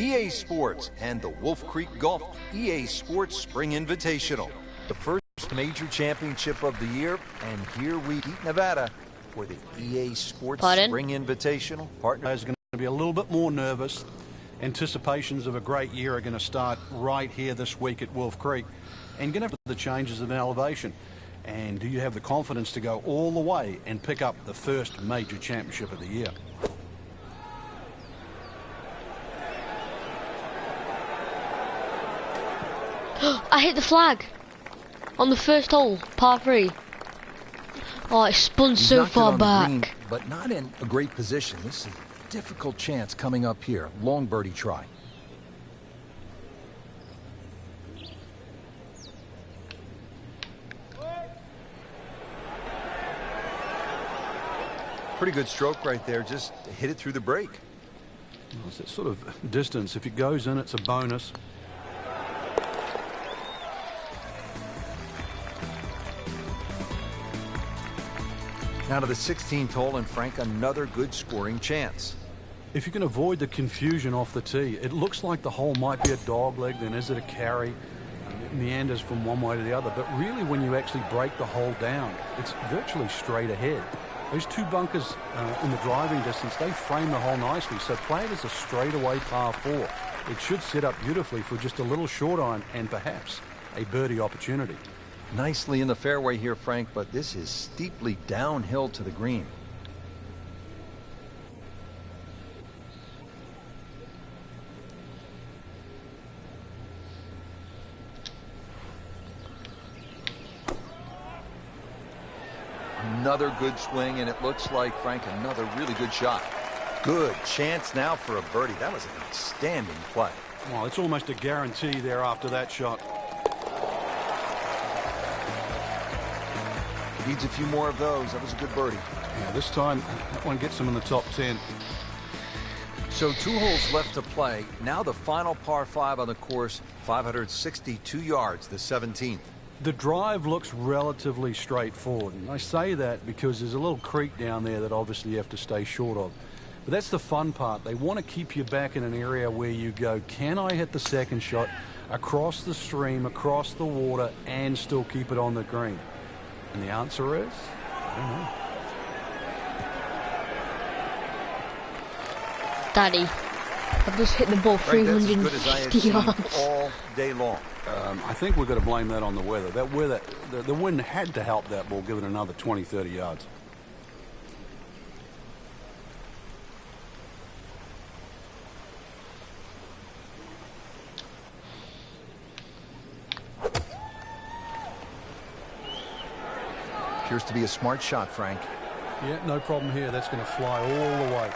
EA Sports and the Wolf Creek Golf EA Sports Spring Invitational, the first major championship of the year, and here we eat Nevada for the EA Sports Spring Invitational. Partner is going to be a little bit more nervous. Anticipations of a great year are going to start right here this week at Wolf Creek, and going to have the changes in elevation. And do you have the confidence to go all the way and pick up the first major championship of the year? I hit the flag on the first hole, par 3. Oh, it spun so far back. Green, but not in a great position. This is a difficult chance coming up here. Long birdie try. Pretty good stroke right there. Just hit it through the break. Well, it's that sort of distance. If it goes in, it's a bonus. Now to the 16th hole, and Frank, another good scoring chance. If you can avoid the confusion off the tee, it looks like the hole might be a dog leg, then is it a carry? It meanders from one way to the other, but really when you actually break the hole down, it's virtually straight ahead. Those two bunkers in the driving distance, they frame the hole nicely, so play it as a straightaway par 4. It should set up beautifully for just a little short iron and perhaps a birdie opportunity. Nicely in the fairway here, Frank, but this is steeply downhill to the green. Another good swing, and it looks like, Frank, another really good shot. Good chance now for a birdie. That was an outstanding play. Well, it's almost a guarantee there after that shot. Needs a few more of those. That was a good birdie. Yeah, this time that one gets him in the top 10. So 2 holes left to play. Now the final par 5 on the course, 562 yards, the 17th. The drive looks relatively straightforward, and I say that because there's a little creek down there that obviously you have to stay short of. But that's the fun part. They want to keep you back in an area where you go, can I hit the second shot across the stream, across the water, and still keep it on the green? And the answer is, I don't know. Daddy, I've just hit the ball 350 yards. All day long. I think we've got to blame that on the weather. That weather, the wind had to help that ball give it another 20, 30 yards. Appears to be a smart shot, Frank. Yeah, no problem here. That's going to fly all the way.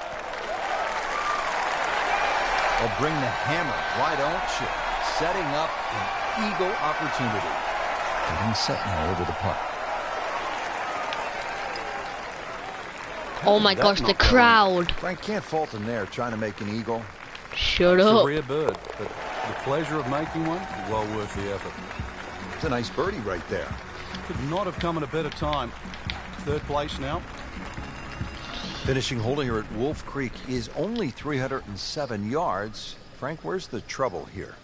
They'll bring the hammer right on ship, setting up an eagle opportunity. Getting set now over the putt. Oh my gosh, the crowd. Frank can't fault him there, trying to make an eagle. Shut up. It's a up. rare bird, but the pleasure of making one, well worth the effort. It's a nice birdie right there. Could not have come at a better time. 3rd place now. Finishing hole here at Wolf Creek is only 307 yards. Frank, where's the trouble here?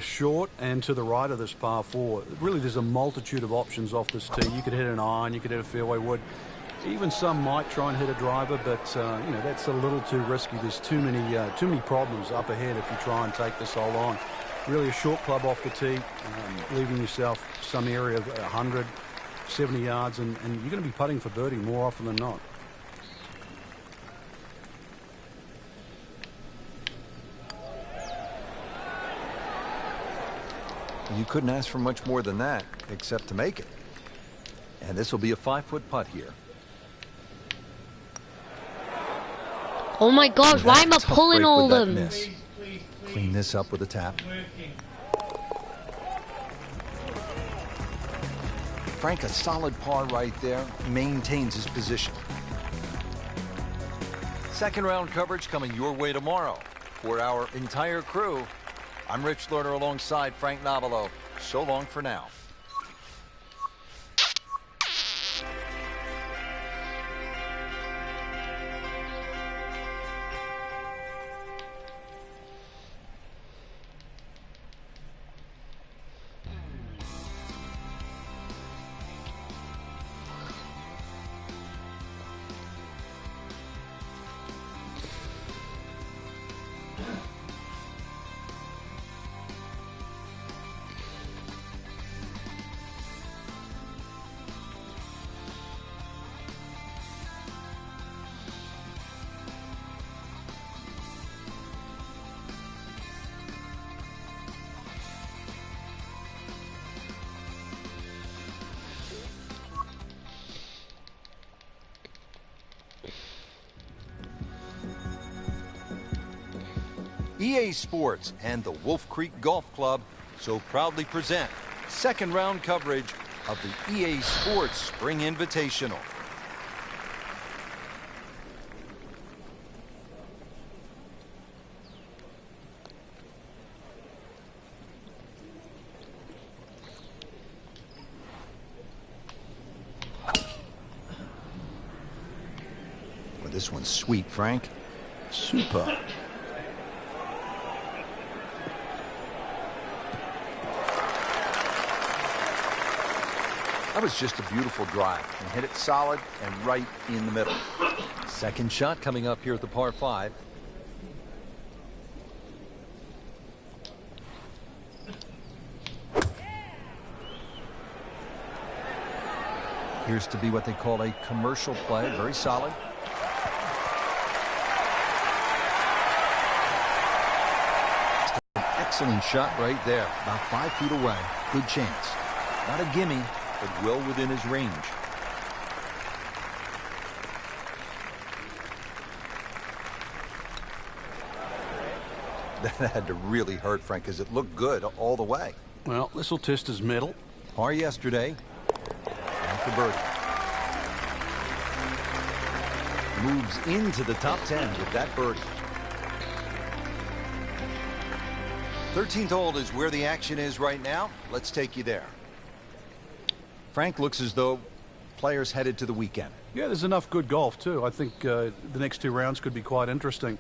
Short and to the right of this par 4. Really, there's a multitude of options off this tee. You could hit an iron, you could hit a fairway wood. Even some might try and hit a driver, but you know, that's a little too risky. There's too many problems up ahead if you try and take this hole on. Really a short club off the tee, leaving yourself some area of 100, 70 yards, and you're going to be putting for birdie more often than not. You couldn't ask for much more than that, except to make it. And this will be a 5-foot putt here. Oh my gosh, why am I pulling all them? Miss. Clean this up with a tap. Frank, a solid par right there, maintains his position. Second round coverage coming your way tomorrow. For our entire crew, I'm Rich Lerner alongside Frank Nobilo. So long for now. EA Sports and the Wolf Creek Golf Club so proudly present second round coverage of the EA Sports Spring Invitational. Well, this one's sweet, Frank. Super. That was just a beautiful drive and hit it solid and right in the middle. Second shot coming up here at the par 5. Appears to be what they call a commercial play. Very solid. An excellent shot right there. About 5 feet away. Good chance. Not a gimme, but well within his range. That had to really hurt, Frank, because it looked good all the way. Well, this will test his mettle. Par yesterday. And for birdie. Moves into the top 10 with that birdie. 13th hole is where the action is right now. Let's take you there. Frank, looks as though players headed to the weekend. Yeah, there's enough good golf, too. I think the next 2 rounds could be quite interesting.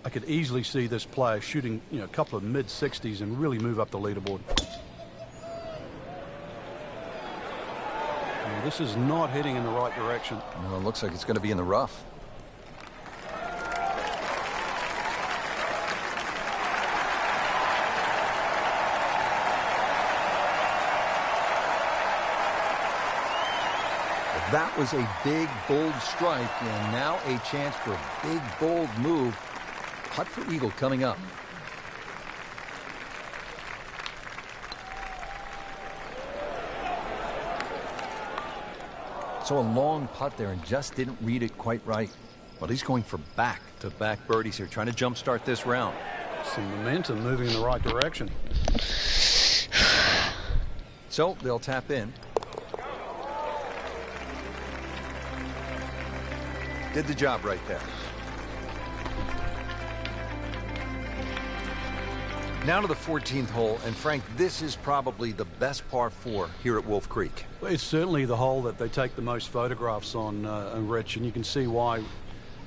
I could easily see this player shooting, a couple of mid-60s and really move up the leaderboard. Yeah, this is not heading in the right direction. No, it looks like it's going to be in the rough. That was a big, bold strike, and now a chance for a big, bold move. Putt for eagle coming up. So a long putt there and just didn't read it quite right. But he's going for back-to-back birdies here, trying to jumpstart this round. Some momentum moving in the right direction. So they'll tap in. Did the job right there. Now to the 14th hole, and Frank, this is probably the best par 4 here at Wolf Creek. Well, it's certainly the hole that they take the most photographs on, Rich, and you can see why.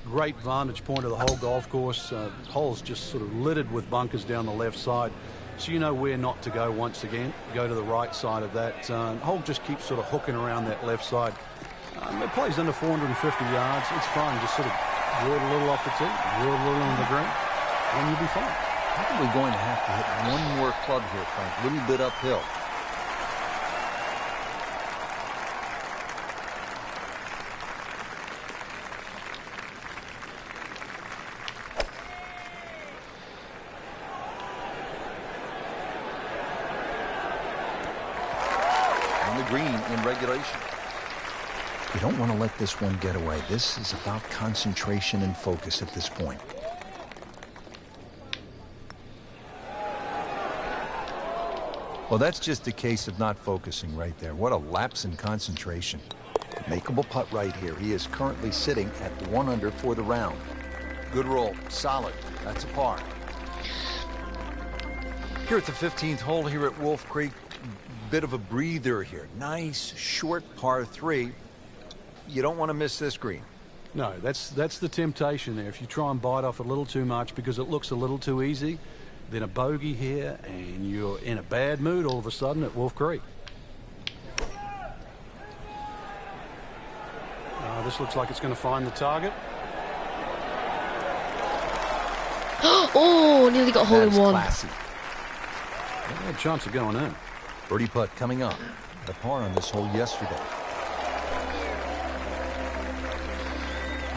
Great vantage point of the whole golf course. Hole's just sort of littered with bunkers down the left side, so you know where not to go once again. Go to the right side of that. Hole just keeps sort of hooking around that left side. It plays under 450 yards. It's fun. Just sort of draw it a little off the tee, draw it a little on the green, and you'll be fine. Probably going to have to hit one more club here, Frank. A little bit uphill. On the green in regulation. You don't want to let this one get away. This is about concentration and focus at this point. Well, that's just a case of not focusing right there. What a lapse in concentration. Makeable putt right here. He is currently sitting at 1 under for the round. Good roll. Solid. That's a par. Here at the 15th hole here at Wolf Creek, bit of a breather here. Nice, short par 3. You don't want to miss this green. No, that's the temptation there. If you try and bite off a little too much because it looks a little too easy, then a bogey here and you're in a bad mood all of a sudden at Wolf Creek. This looks like it's going to find the target. Oh, nearly got a hole in one. Classy. No chance of going in. Birdie putt coming up. The par on this hole yesterday.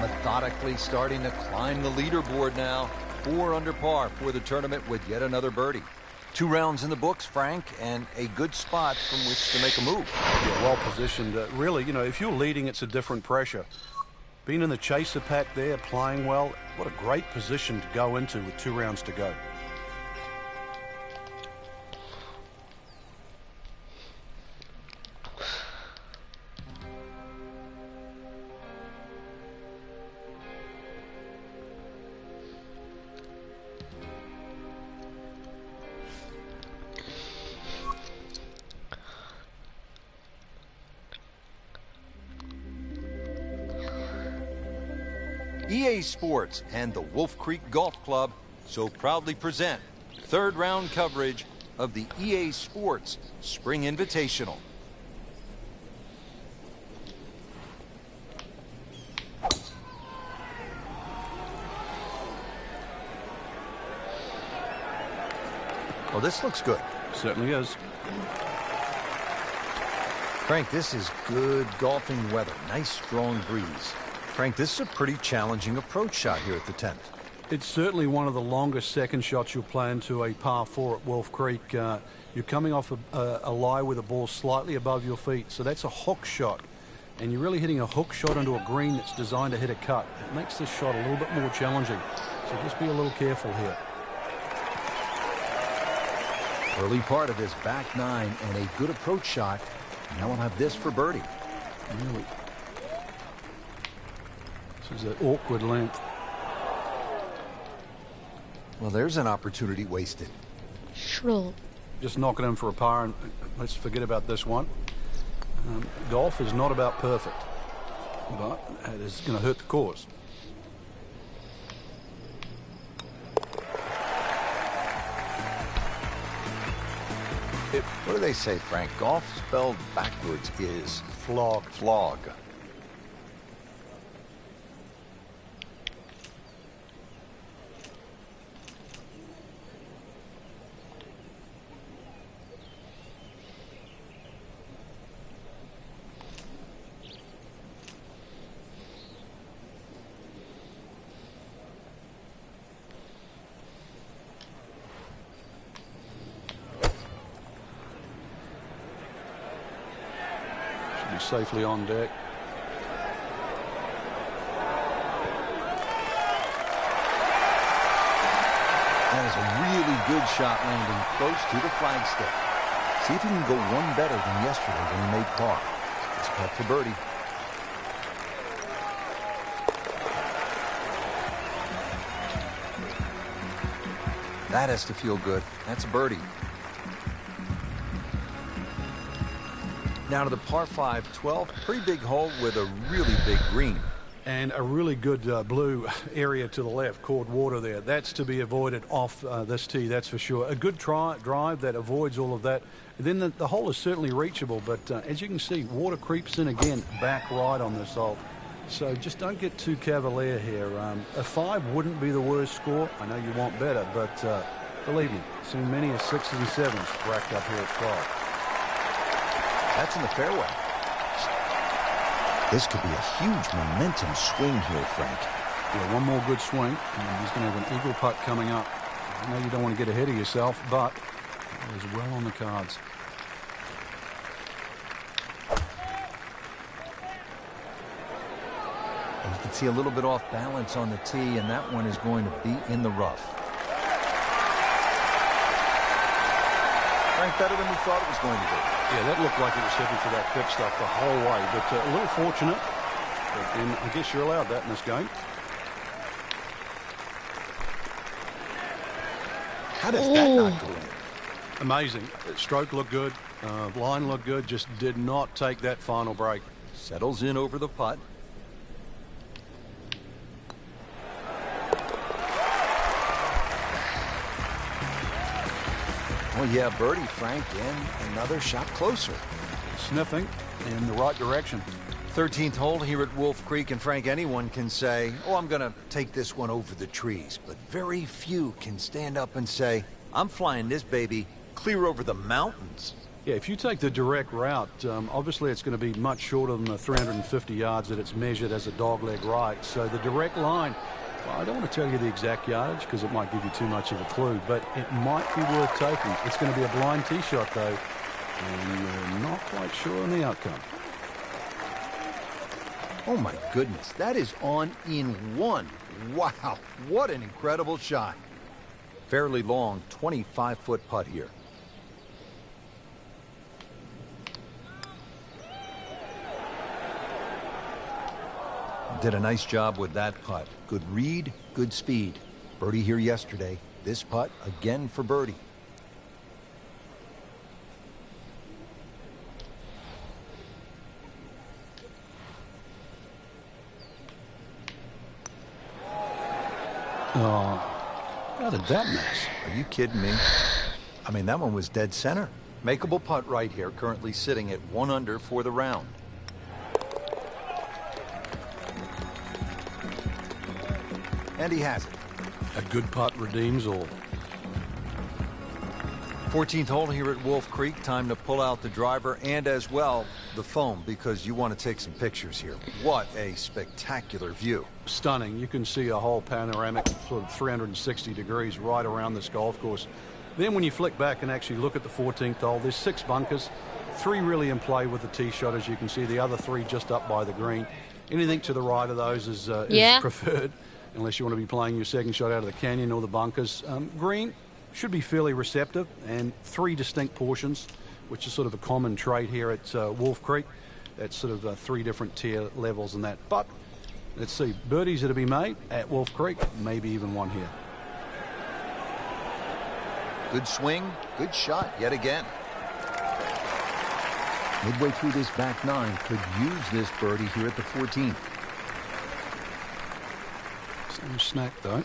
Methodically starting to climb the leaderboard now. 4 under par for the tournament with yet another birdie. 2 rounds in the books, Frank, and a good spot from which to make a move. Yeah, well positioned. Really, if you're leading, it's a different pressure. Being in the chaser pack there, playing well, what a great position to go into with 2 rounds to go. EA Sports and the Wolf Creek Golf Club so proudly present third round coverage of the EA Sports Spring Invitational. Well, this looks good. Certainly is. Frank, this is good golfing weather. Nice strong breeze. Frank, this is a pretty challenging approach shot here at the 10th. It's certainly one of the longest second shots you'll play into a par 4 at Wolf Creek. You're coming off a lie with a ball slightly above your feet, so that's a hook shot. And you're really hitting a hook shot into a green that's designed to hit a cut. It makes this shot a little bit more challenging, so just be a little careful here. Early part of his back nine and a good approach shot. Now we'll have this for birdie. Really. This is an awkward length. Well, there's an opportunity wasted. Sure. Just knocking him for a par, and let's forget about this one. Golf is not about perfect, but it is going to hurt the cause. What do they say, Frank? Golf spelled backwards is flog. Flog. Safely on deck. That is a really good shot landing close to the flagstick. See if he can go one better than yesterday when he made par. It's putt for birdie. That has to feel good. That's a birdie. Now to the par 5, 12, pretty big hole with a really big green. And a really good blue area to the left, caught water there. That's to be avoided off this tee, that's for sure. A good drive that avoids all of that. And then the hole is certainly reachable, but as you can see, water creeps in again, back right on this hole. So just don't get too cavalier here. A 5 wouldn't be the worst score. I know you want better, but believe me, seen many as 6s and 7s racked up here at 12. That's in the fairway. This could be a huge momentum swing here, Frank. Yeah, one more good swing, and he's going to have an eagle putt coming up. I know you don't want to get ahead of yourself, but it is well on the cards. And you can see a little bit off balance on the tee, and that one is going to be in the rough. Frank, better than we thought it was going to be. Yeah, that looked like it was heading for that thick stuff the whole way, but a little fortunate. But then I guess you're allowed that in this game. How does that not go in? Amazing. Stroke looked good. Line looked good. Just did not take that final break. Settles in over the putt. Oh, yeah, birdie, Frank, and another shot closer. Sniffing in the right direction. 13th hole here at Wolf Creek, and Frank, anyone can say, oh, I'm going to take this one over the trees. But very few can stand up and say, I'm flying this baby clear over the mountains. Yeah, if you take the direct route, obviously it's going to be much shorter than the 350 yards that it's measured as a dogleg right. So the direct line, well, I don't want to tell you the exact yardage because it might give you too much of a clue, but it might be worth taking. It's going to be a blind tee shot, though, and we're not quite sure on the outcome. Oh, my goodness. That is on in one. Wow. What an incredible shot. Fairly long, 25-foot putt here. Did a nice job with that putt. Good read, good speed. Birdie here yesterday. This putt again for birdie. Oh, how did that miss? Are you kidding me? I mean, that one was dead center. Makeable putt right here, currently sitting at 1 under for the round. And he has it. A good putt redeems all. 14th hole here at Wolf Creek. Time to pull out the driver and as well the phone, because you want to take some pictures here. What a spectacular view. Stunning. You can see a whole panoramic sort of 360 degrees right around this golf course. Then when you flick back and actually look at the 14th hole, there's 6 bunkers, 3 really in play with the tee shot, as you can see, the other 3 just up by the green. Anything to the right of those is preferred, unless you want to be playing your second shot out of the canyon or the bunkers. Green should be fairly receptive, and 3 distinct portions, which is sort of a common trait here at Wolf Creek. That's sort of 3 different tier levels and that. But let's see, birdies that to be made at Wolf Creek, maybe even one here. Good swing, good shot yet again. Midway through this back 9, could use this birdie here at the 14th. Same snack though.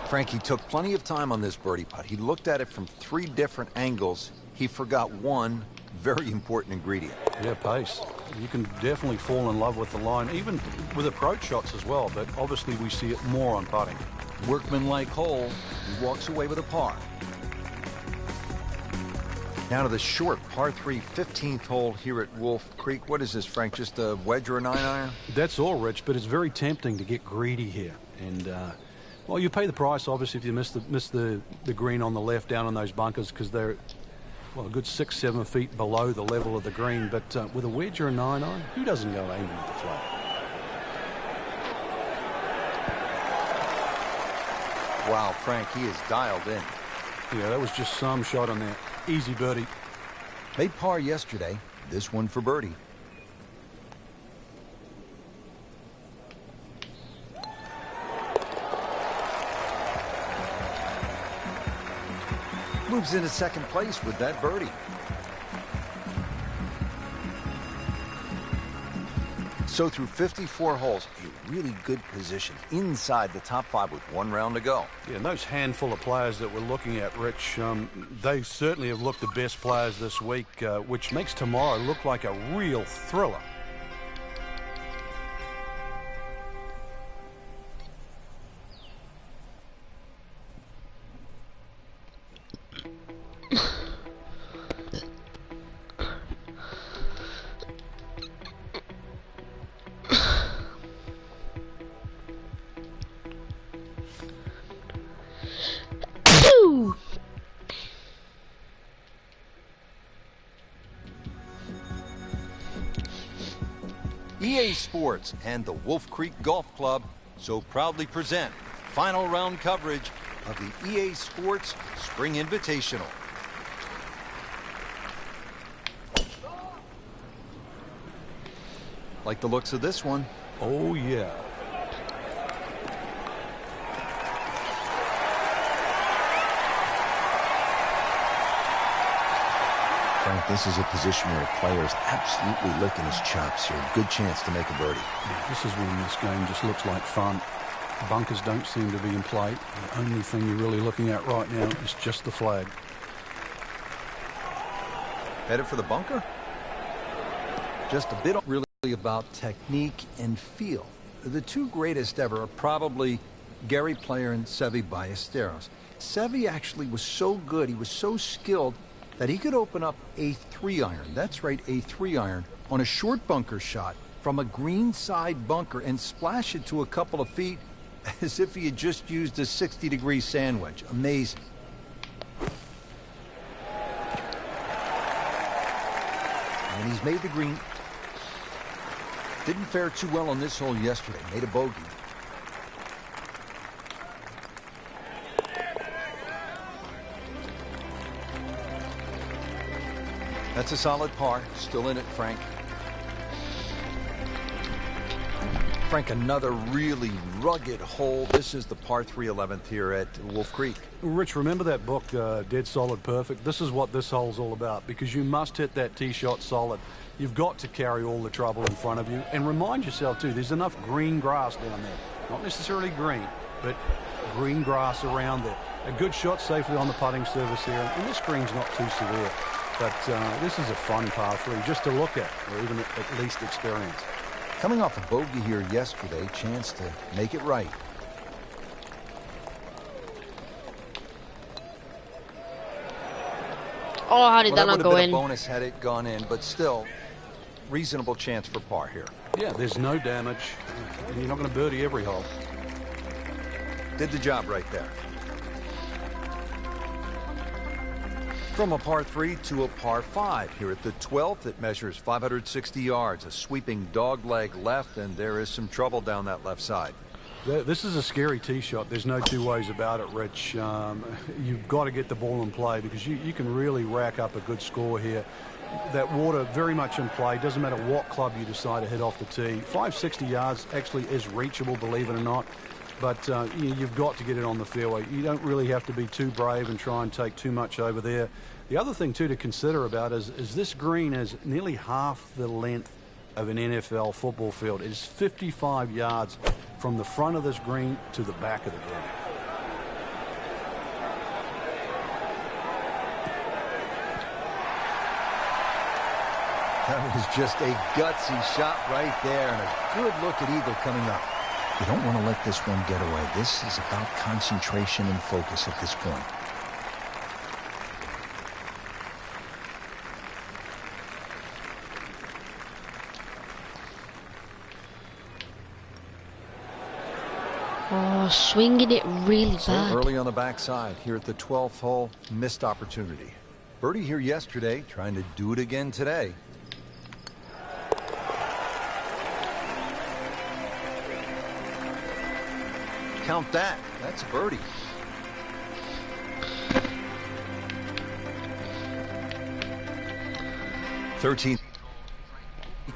Frankie took plenty of time on this birdie putt. He looked at it from 3 different angles. He forgot one very important ingredient. Yeah, pace. You can definitely fall in love with the line, even with approach shots as well, but obviously we see it more on putting. Workman-like hole. He walks away with a par. Now to the short par 3 15th hole here at Wolf Creek. What is this, Frank? Just a wedge or a 9-iron? That's all, Rich, but it's very tempting to get greedy here. And, well, you pay the price, obviously, if you miss the green on the left down in those bunkers, because they're, well, a good 6-7 feet below the level of the green. But with a wedge or a 9-iron, who doesn't go aiming at the flag? Wow, Frank, he is dialed in. Yeah, that was just some shot on there. Easy birdie. Made par yesterday. This one for birdie. Moves into second place with that birdie. So through 54 holes, a really good position inside the top 5 with 1 round to go. Yeah, and those handful of players that we're looking at, Rich, they certainly have looked the best players this week, which makes tomorrow look like a real thriller. EA Sports and the Wolf Creek Golf Club so proudly present final round coverage of the EA Sports Spring Invitational. Like the looks of this one. Oh, yeah. Frank, this is a position where a player is absolutely licking his chops here. Good chance to make a birdie. Yeah, this is when this game just looks like fun. Bunkers don't seem to be in play. The only thing you're really looking at right now is just the flag. Headed for the bunker? Just a bit really about technique and feel. The 2 greatest ever are probably Gary Player and Seve Ballesteros. Seve actually was so good, he was so skilled, that he could open up a 3-iron, that's right, a 3-iron, on a short bunker shot from a green side bunker and splash it to a couple of feet as if he had just used a 60-degree sand wedge. Amazing. And he's made the green. Didn't fare too well on this hole yesterday. Made a bogey. That's a solid par. Still in it, Frank. Frank, another really rugged hole. This is the par 3 11th here at Wolf Creek. Rich, remember that book, Dead Solid Perfect? This is what this hole's all about, because you must hit that tee shot solid. You've got to carry all the trouble in front of you. And remind yourself, too, there's enough green grass down there. Not necessarily green, but green grass around there. A good shot safely on the putting surface here. And this green's not too severe. But this is a fun par 3 just to look at, or even at least experience. Coming off a bogey here yesterday, chance to make it right. Oh, how did that not That go would have in? been a bonus had it gone in, but still, reasonable chance for par here. Yeah, there's no damage. And you're not going to birdie every hole. Did the job right there. From a par 3 to a par 5 here at the 12th. It measures 560 yards, a sweeping dog leg left, and there is some trouble down that left side. This is a scary tee shot. There's no two ways about it, Rich. You've got to get the ball in play, because you can really rack up a good score here. That water very much in play. Doesn't matter what club you decide to hit off the tee. 560 yards actually is reachable, believe it or not. But you've got to get it on the fairway. You don't really have to be too brave and try and take too much over there. The other thing, too, to consider about is this green is nearly half the length of an NFL football field. It is 55 yards from the front of this green to the back of the green. That was just a gutsy shot right there, and a good look at eagle coming up. You don't want to let this one get away. This is about concentration and focus at this point. Oh, swinging it really So bad. early on the backside here at the 12th hole, missed opportunity. Birdie here yesterday, trying to do it again today. Count that. That's a birdie. Thirteenth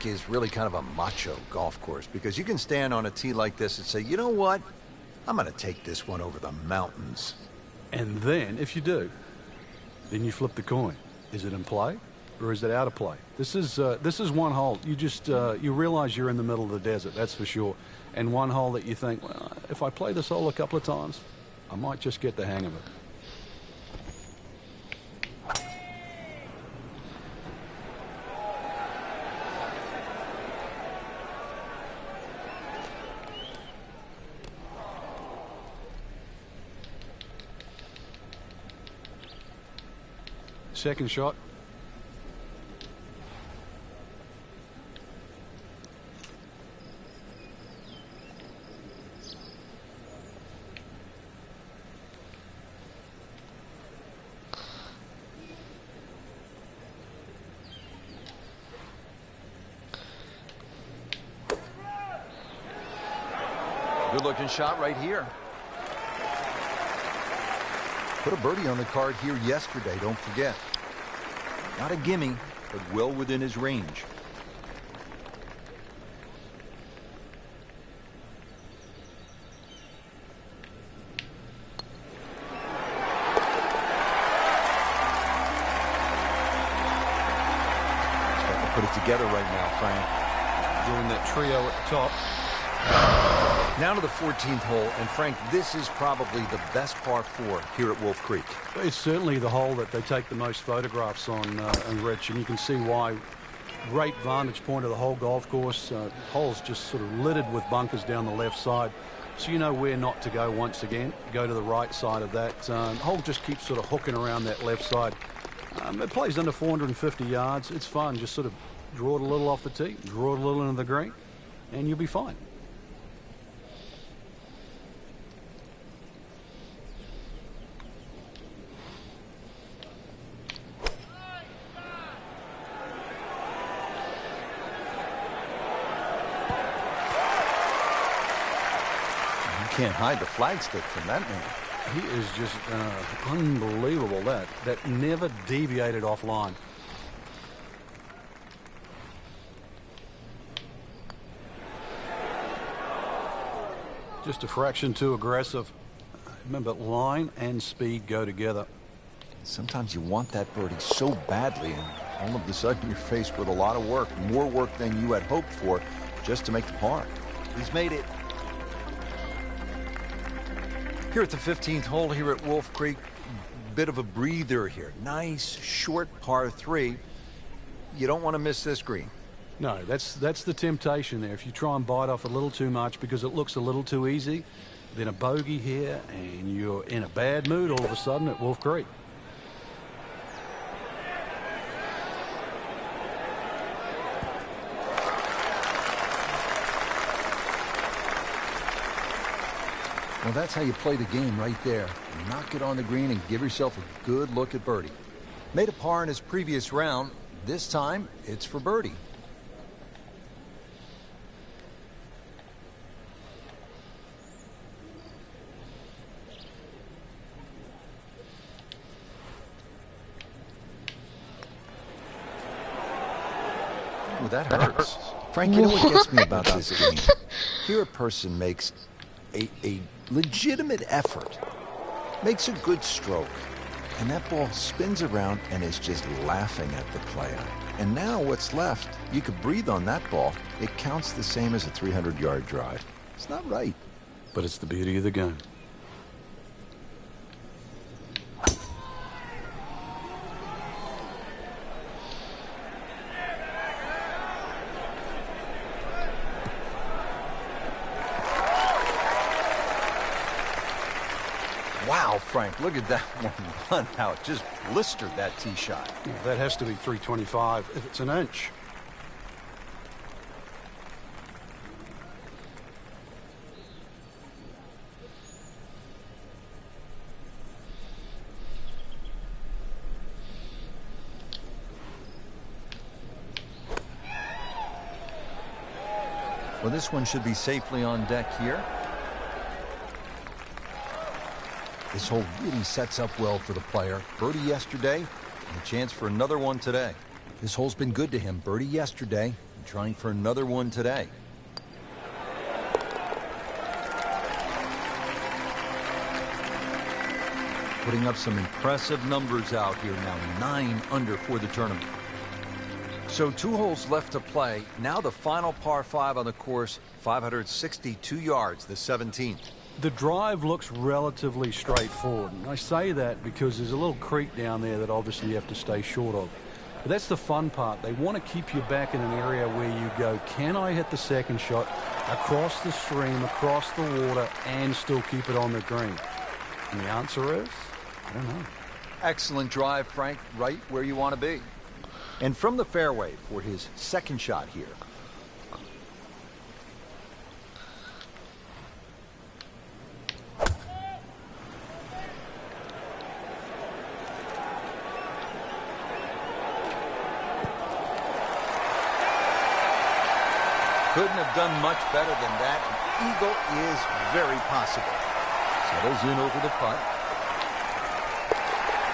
is really kind of a macho golf course, because you can stand on a tee like this and say, you know what? I'm going to take this one over the mountains. And then, if you do, then you flip the coin. Is it in play, or is it out of play? This is one hole. You just you realize you're in the middle of the desert, that's for sure. And one hole that you think, well, if I play this hole a couple of times, I might just get the hang of it. Second shot. Good looking shot right here. Put a birdie on the card here yesterday, don't forget. Not a gimme, but well within his range. Starting to put it together right now, Frank. Doing that trio at the top. Now to the 14th hole, and Frank, this is probably the best par 4 here at Wolf Creek. It's certainly the hole that they take the most photographs on, Rich, and you can see why. Great vantage point of the whole golf course. Hole's just sort of littered with bunkers down the left side, so you know where not to go once again. Go to the right side of that. Hole just keeps sort of hooking around that left side. It plays under 450 yards. It's fun. Just sort of draw it a little off the tee, draw it a little into the green, and you'll be fine. Can't hide the flagstick from that man. He is just unbelievable. That never deviated offline. Just a fraction too aggressive. Remember, line and speed go together. Sometimes you want that birdie so badly, and all of a sudden you're faced with a lot of work, more work than you had hoped for, just to make the par. He's made it. Here at the 15th hole here at Wolf Creek, bit of a breather here. Nice, short par 3. You don't want to miss this green. No, that's the temptation there. If you try and bite off a little too much because it looks a little too easy, then a bogey here, and you're in a bad mood all of a sudden at Wolf Creek. Well, that's how you play the game right there. Knock it on the green and give yourself a good look at birdie. Made a par in his previous round. This time, it's for birdie. Well, that hurts. Frank, you know what gets me about this game? Here a person makes a legitimate effort, makes a good stroke, and that ball spins around and is just laughing at the player. And now what's left, you could breathe on that ball. It counts the same as a 300-yard drive. It's not right. But it's the beauty of the game. Wow, Frank, look at that one run, how it just blistered that tee shot. Yeah, that has to be 325 if it's an inch. Well, this one should be safely on deck here. This hole really sets up well for the player. Birdie yesterday, and a chance for another one today. This hole's been good to him. Birdie yesterday, and trying for another one today. Putting up some impressive numbers out here now. 9 under for the tournament. So 2 holes left to play. Now the final par 5 on the course, 562 yards, the 17th. The drive looks relatively straightforward, and I say that because there's a little creek down there that obviously you have to stay short of. But that's the fun part. They want to keep you back in an area where you go, can I hit the second shot across the stream, across the water, and still keep it on the green? And the answer is, I don't know. Excellent drive, Frank, right where you want to be. And from the fairway for his second shot here. Couldn't have done much better than that. An eagle is very possible. Settles in over the putt.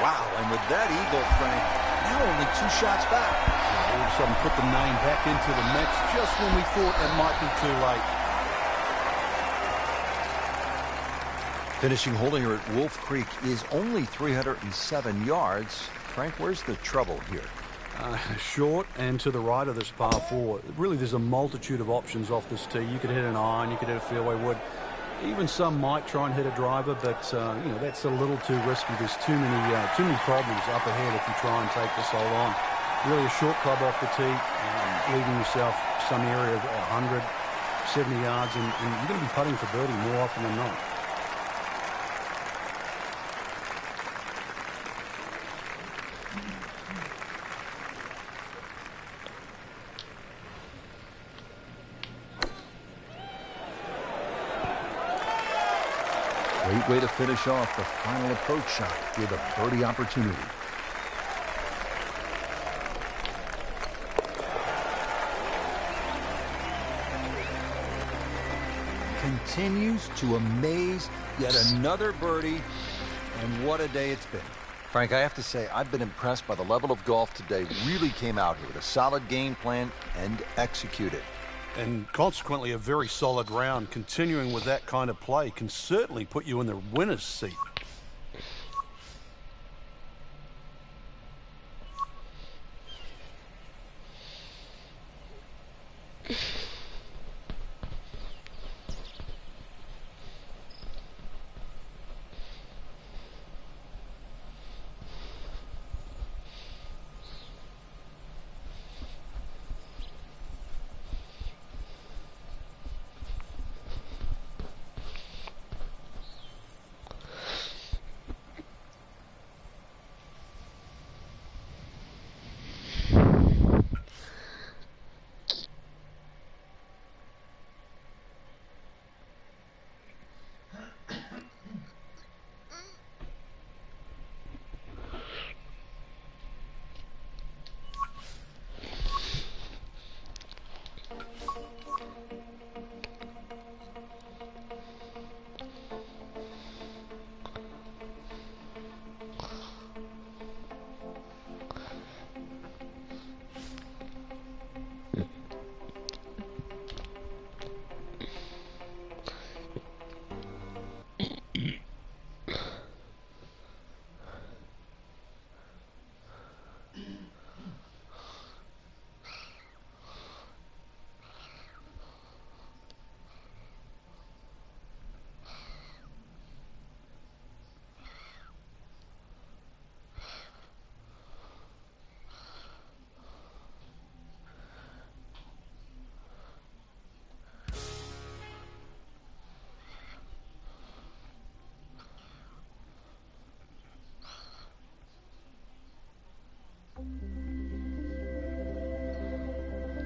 Wow, and with that eagle, Frank, now only 2 shots back. All of a sudden put the 9 back into the mix just when we thought it might be too late. Finishing hole here at Wolf Creek is only 307 yards. Frank, where's the trouble here? Short and to the right of this par 4. Really, there's a multitude of options off this tee. You could hit an iron, you could hit a fairway wood. Even some might try and hit a driver, but you know, that's a little too risky. There's too many problems up ahead if you try and take this hole on. Really, a short club off the tee, leaving yourself some area of 170 yards, and you're going to be putting for birdie more often than not. Great way to finish off the final approach shot with a birdie opportunity. Continues to amaze. Yet another birdie, and what a day it's been. Frank, I have to say, I've been impressed by the level of golf today. Really came out here with a solid game plan and executed. And consequently, a very solid round. Continuing with that kind of play can certainly put you in the winner's seat.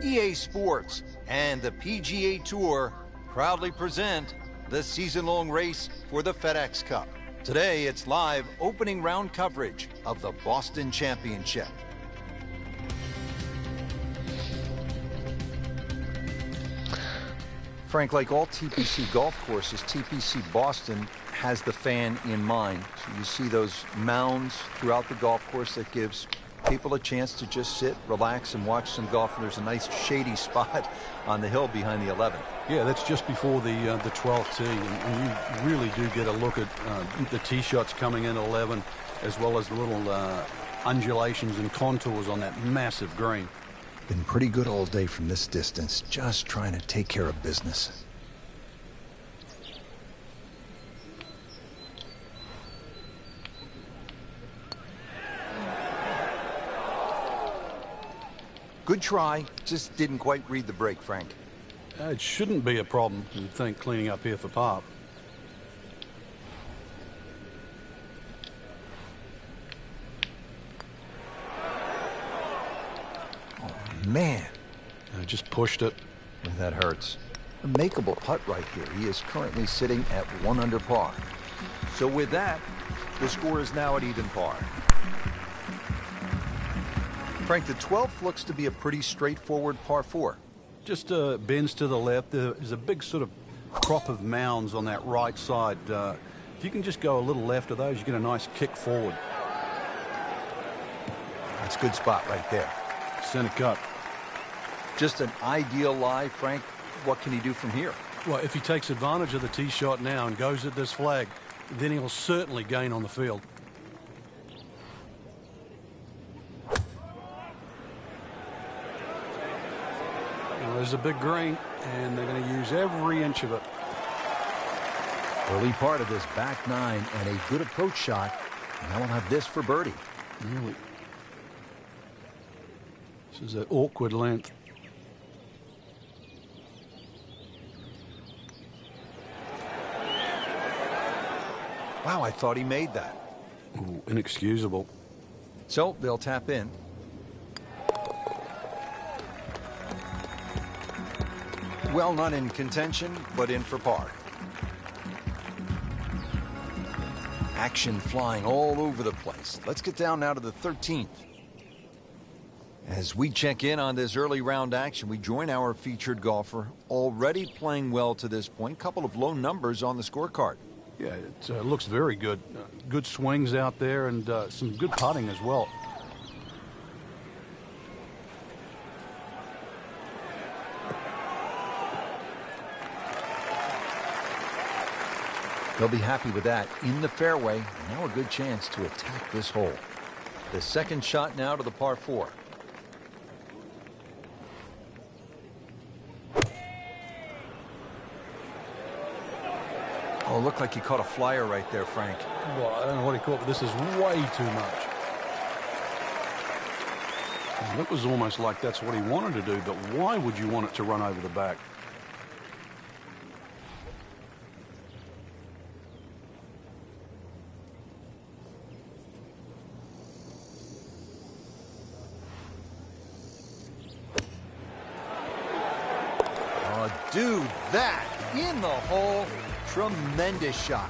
EA Sports and the PGA Tour proudly present the season-long race for the FedEx Cup. Today, it's live opening round coverage of the Boston Championship. Frank, like all TPC golf courses, TPC Boston has the fan in mind. So you see those mounds throughout the golf course that gives people a chance to just sit, relax, and watch some golf. And there's a nice shady spot on the hill behind the 11. Yeah, that's just before the 12th tee, and you really do get a look at the tee shots coming in 11, as well as the little undulations and contours on that massive green. Been pretty good all day from this distance, just trying to take care of business. Good try, just didn't quite read the break, Frank. It shouldn't be a problem, you'd think, cleaning up here for par. Oh, man. I just pushed it. That hurts. A makeable putt right here. He is currently sitting at 1 under par. So with that, the score is now at even par. Frank, the 12th looks to be a pretty straightforward par 4. Just bends to the left. There's a big sort of crop of mounds on that right side. If you can just go a little left of those, you get a nice kick forward. That's a good spot right there. Center cut. Just an ideal lie, Frank. What can he do from here? Well, if he takes advantage of the tee shot now and goes at this flag, then he'll certainly gain on the field. Well, there's a big green, and they're going to use every inch of it. Early part of this back nine and a good approach shot. And I will have this for birdie. Really? This is an awkward length. Wow, I thought he made that. Ooh, inexcusable. So they'll tap in. Well, not in contention, but in for par. Action flying all over the place. Let's get down now to the 13th. As we check in on this early round action, we join our featured golfer, already playing well to this point. Couple of low numbers on the scorecard. Yeah, it looks very good. Good swings out there and some good putting as well. They'll be happy with that in the fairway. Now a good chance to attack this hole. The second shot now to the par 4. Oh, looked like he caught a flyer right there, Frank. Well, I don't know what he caught, but this is way too much. Well, it was almost like that's what he wanted to do, but why would you want it to run over the back? Oh, dude, that in the hole. Tremendous shot.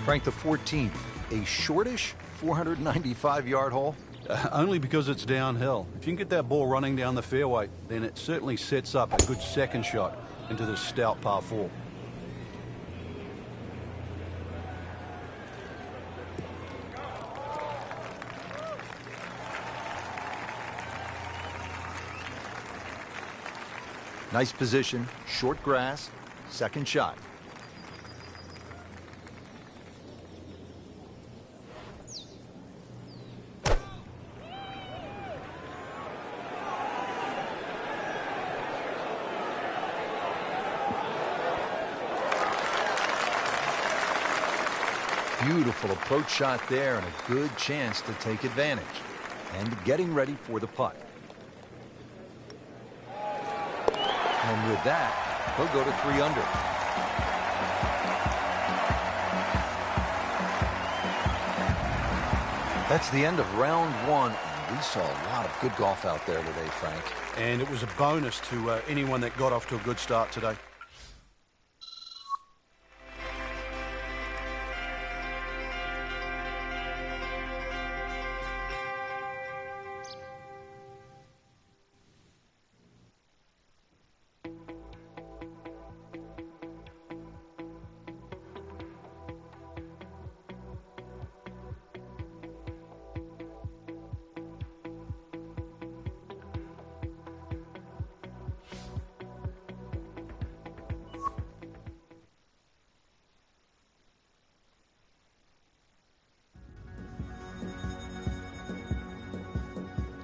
Frank, the 14th, a shortish 495-yard hole. Only because it's downhill. If you can get that ball running down the fairway, then it certainly sets up a good second shot into this stout par 4. Nice position, short grass, second shot. Beautiful approach shot there and a good chance to take advantage. And getting ready for the putt. And with that, he'll go to 3 under. That's the end of round 1. We saw a lot of good golf out there today, Frank. And it was a bonus to anyone that got off to a good start today.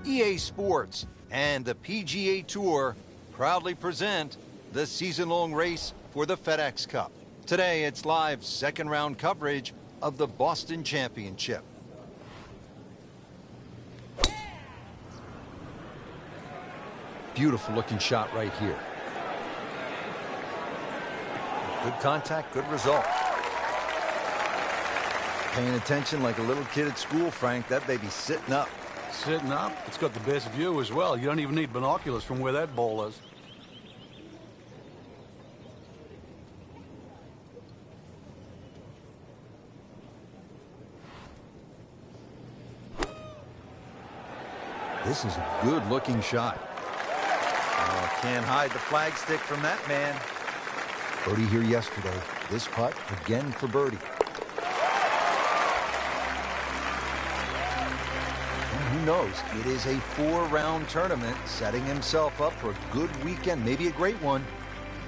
EA Sports and the PGA Tour proudly present the season-long race for the FedEx Cup. Today, it's live second-round coverage of the Boston Championship. Beautiful-looking shot right here. Good contact, good result. Paying attention like a little kid at school, Frank. That baby's sitting up. Sitting up. It's got the best view as well. You don't even need binoculars from where that ball is. This is a good-looking shot. Oh, can't hide the flagstick from that man. Birdie here yesterday. This putt again for birdie. Who knows? It is a 4-round tournament, setting himself up for a good weekend, maybe a great one.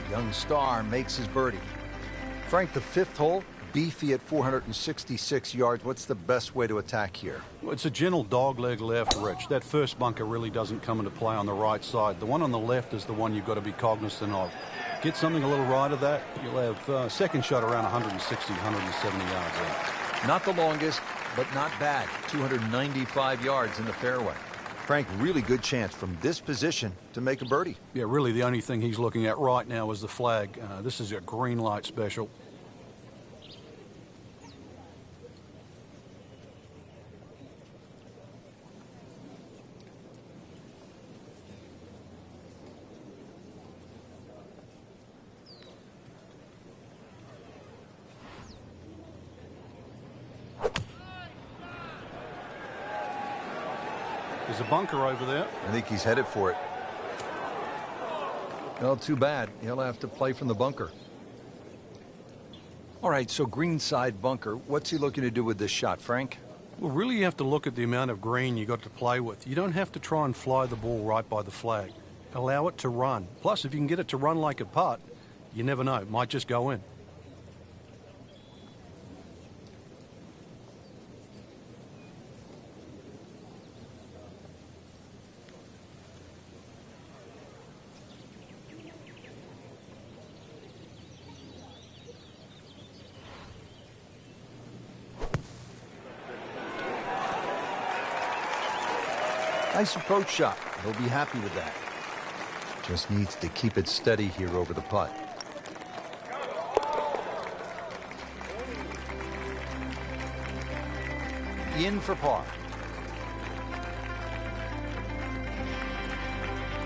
The young star makes his birdie. Frank, the 5th hole, beefy at 466 yards. What's the best way to attack here? Well, it's a gentle dogleg left, Rich. That first bunker really doesn't come into play on the right side. The one on the left is the one you've got to be cognizant of. Get something a little right of that, you'll have second shot around 160, 170 yards in. Not the longest, but not bad. 295 yards in the fairway. Frank, really good chance from this position to make a birdie. Yeah, really the only thing he's looking at right now is the flag. This is a green light special. There's a bunker over there. I think he's headed for it. Well, too bad. He'll have to play from the bunker. All right, so greenside bunker. What's he looking to do with this shot, Frank? Well, really you have to look at the amount of green you got to play with. You don't have to try and fly the ball right by the flag. Allow it to run. Plus, if you can get it to run like a putt, you never know. It might just go in. Nice approach shot. He'll be happy with that. Just needs to keep it steady here over the putt. In for par.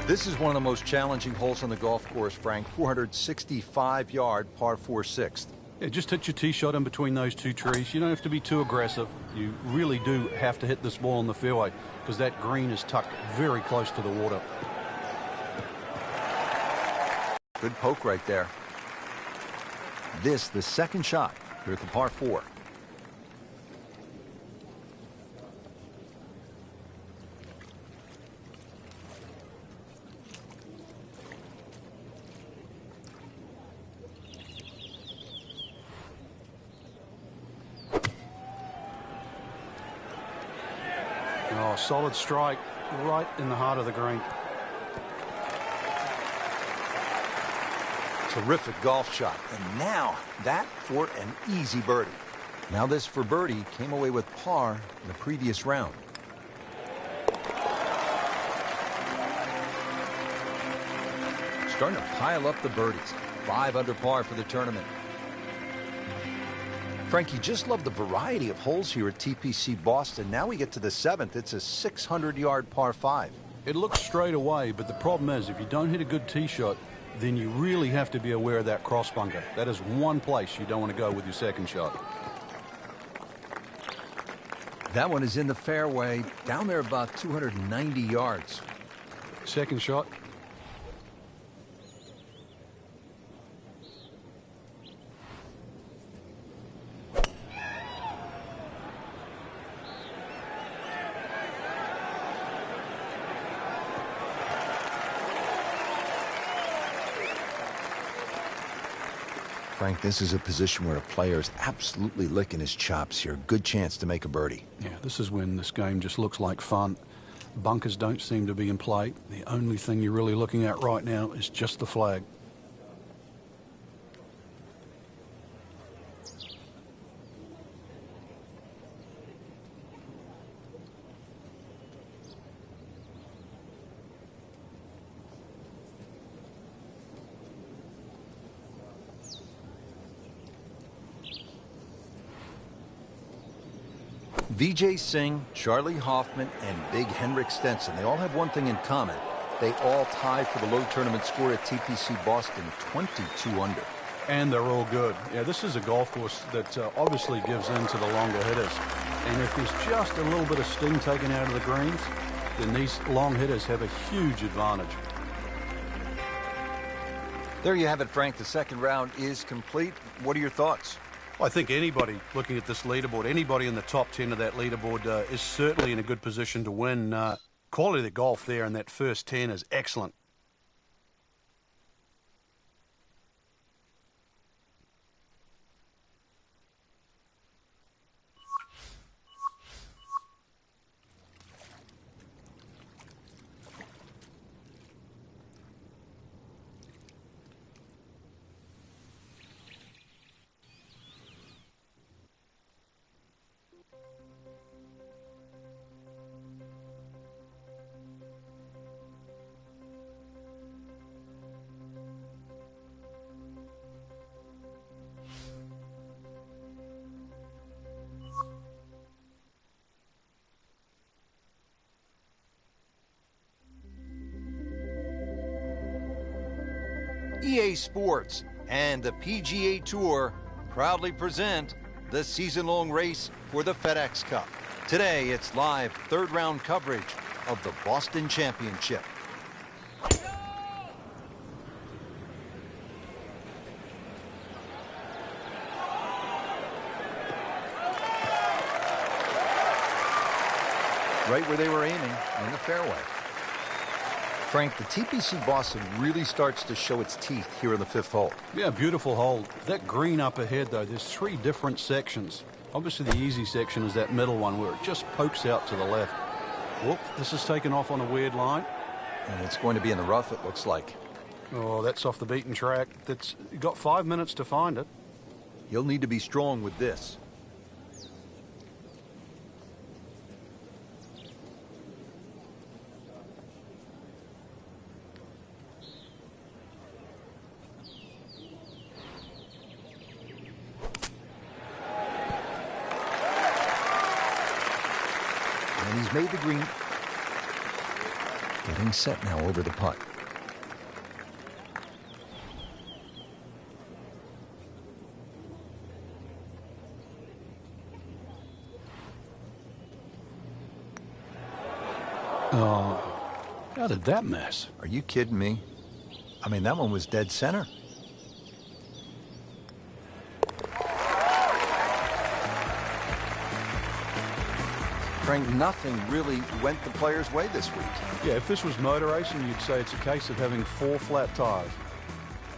This is one of the most challenging holes on the golf course, Frank. 465-yard par 4/6. Yeah, just hit your tee shot in between those two trees. You don't have to be too aggressive. You really do have to hit this ball in the fairway because that green is tucked very close to the water. Good poke right there. This, the second shot here at the par 4. Oh, solid strike right in the heart of the green. Terrific golf shot. And now that for an easy birdie. Now this for birdie came away with par in the previous round. Starting to pile up the birdies. 5 under par for the tournament. Frankie, just love the variety of holes here at TPC Boston. Now we get to the 7th. It's a 600-yard par 5. It looks straight away, but the problem is if you don't hit a good tee shot, then you really have to be aware of that cross bunker. That is one place you don't want to go with your second shot. That one is in the fairway, down there about 290 yards. Second shot. Frank, this is a position where a player is absolutely licking his chops here. Good chance to make a birdie. Yeah, this is when this game just looks like fun. Bunkers don't seem to be in play. The only thing you're really looking at right now is just the flag. Vijay Singh, Charlie Hoffman, and Big Henrik Stenson, they all have one thing in common. They all tie for the low tournament score at TPC Boston, 22 under. And they're all good. Yeah, this is a golf course that obviously gives in to the longer hitters. And if there's just a little bit of sting taken out of the greens, then these long hitters have a huge advantage. There you have it, Frank. The second round is complete. What are your thoughts? I think anybody looking at this leaderboard, anybody in the top 10 of that leaderboard is certainly in a good position to win. Quality of the golf there in that first 10 is excellent. EA Sports and the PGA Tour proudly present the season-long race for the FedEx Cup. Today, it's live third-round coverage of the Boston Championship. Right where they were aiming, in the fairway. Frank, the TPC Boston really starts to show its teeth here in the 5th hole. Yeah, beautiful hole. That green up ahead, though, there's 3 different sections. Obviously, the easy section is that middle one where it just pokes out to the left. Whoop, this is taken off on a weird line. And it's going to be in the rough, it looks like. Oh, that's off the beaten track. That's got 5 minutes to find it. He'll need to be strong with this. And he's made the green. Getting set now over the putt. Oh, how did that miss? Are you kidding me? I mean, that one was dead center. Frank, nothing really went the player's way this week. Yeah, if this was motor racing, you'd say it's a case of having 4 flat tires.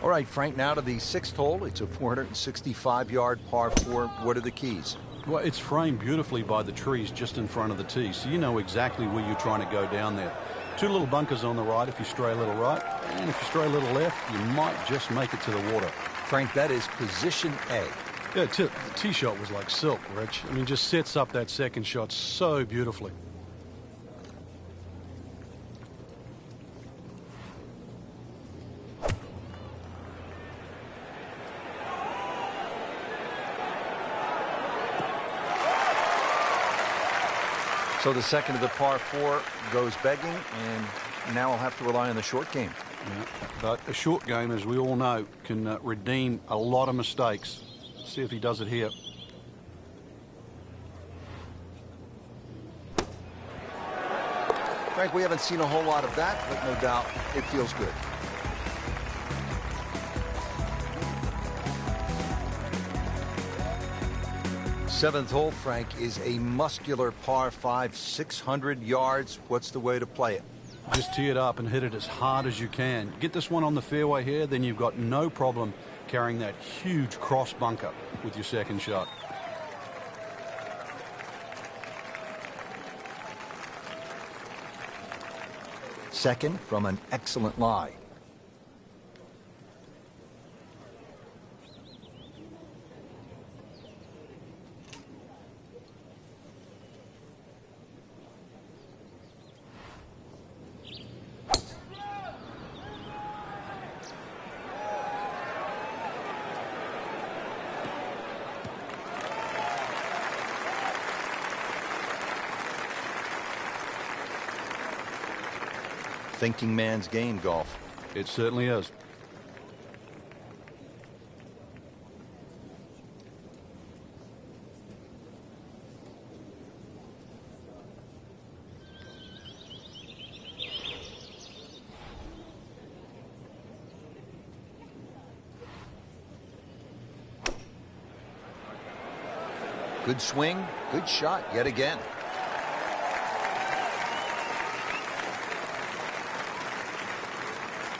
All right, Frank, now to the 6th hole. It's a 465-yard par 4. What are the keys? Well, it's framed beautifully by the trees just in front of the tee, so you know exactly where you're trying to go down there. 2 little bunkers on the right if you stray a little right, and if you stray a little left, you might just make it to the water. Frank, that is position A. Yeah, the tee shot was like silk, Rich. I mean, just sets up that second shot so beautifully. So the second of the par 4 goes begging, and now I'll have to rely on the short game. Yeah, but a short game, as we all know, can redeem a lot of mistakes. See if he does it here. Frank, we haven't seen a whole lot of that, but no doubt it feels good. Seventh hole, Frank, is a muscular par 5, 600 yards. What's the way to play it? Just tee it up and hit it as hard as you can. Get this one on the fairway here, then you've got no problem carrying that huge cross bunker with your second shot. Second from an excellent lie. Thinking man's game, golf. It certainly is. Good swing, good shot yet again.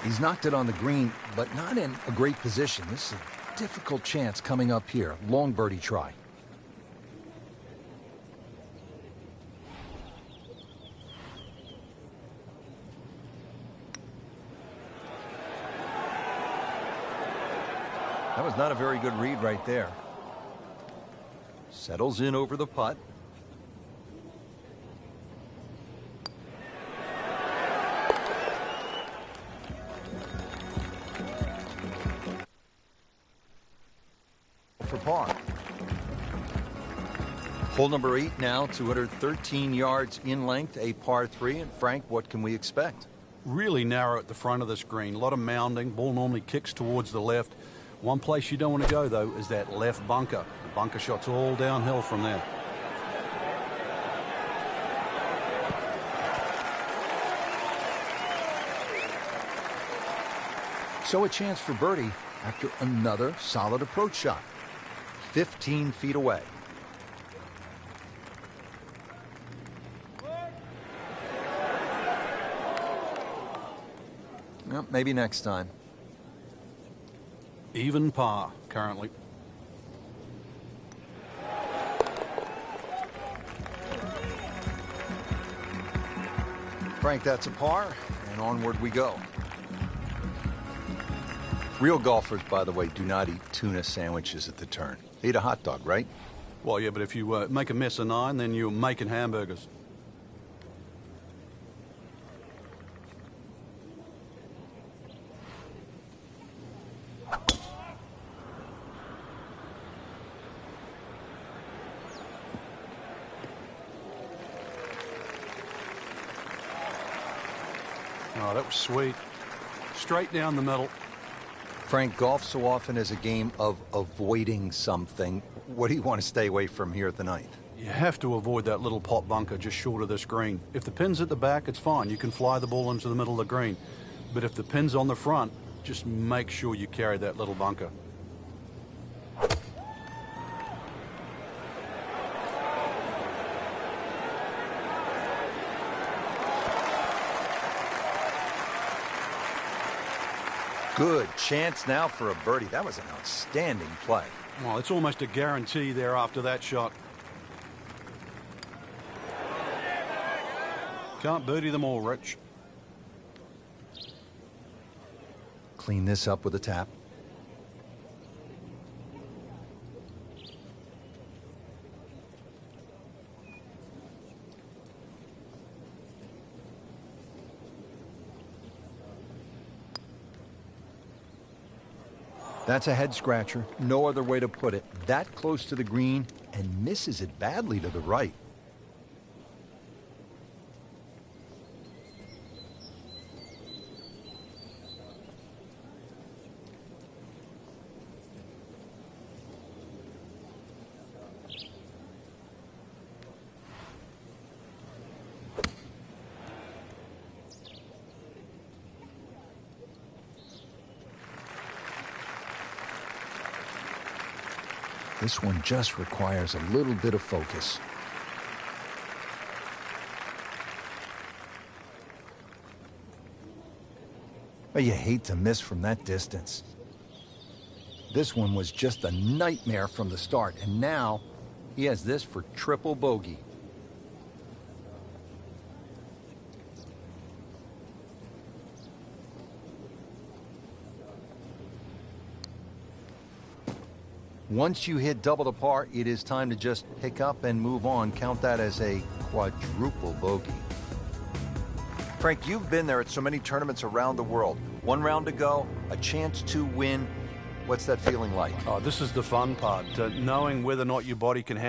He's knocked it on the green, but not in a great position. This is a difficult chance coming up here. Long birdie try. That was not a very good read right there. Settles in over the putt. For par. Hole number 8 now, 213 yards in length, a par 3. And Frank, what can we expect? Really narrow at the front of this green. A lot of mounding. Ball normally kicks towards the left. One place you don't want to go, though, is that left bunker. The bunker shot's all downhill from there. So a chance for birdie after another solid approach shot. 15 feet away. Well, maybe next time. Even par currently. Frank, that's a par, and onward we go. Real golfers, by the way, do not eat tuna sandwiches at the turn. They eat a hot dog, right? Well, yeah, but if you make a mess of 9, then you're making hamburgers. Oh, that was sweet. Straight down the middle. Frank, golf so often is a game of avoiding something. What do you want to stay away from here at the ninth? You have to avoid that little pot bunker just short of this green. If the pin's at the back, it's fine. You can fly the ball into the middle of the green. But if the pin's on the front, just make sure you carry that little bunker. Good chance now for a birdie. That was an outstanding play. Well, it's almost a guarantee there after that shot. Can't birdie them all, Rich. Clean this up with a tap. That's a head scratcher. No other way to put it. That close to the green and misses it badly to the right. This one just requires a little bit of focus. But you hate to miss from that distance. This one was just a nightmare from the start, and now he has this for triple bogey. Once you hit double the par, it is time to just pick up and move on. Count that as a quadruple bogey. Frank, you've been there at so many tournaments around the world. One round to go, a chance to win. What's that feeling like? Oh, this is the fun part, knowing whether or not your body can handle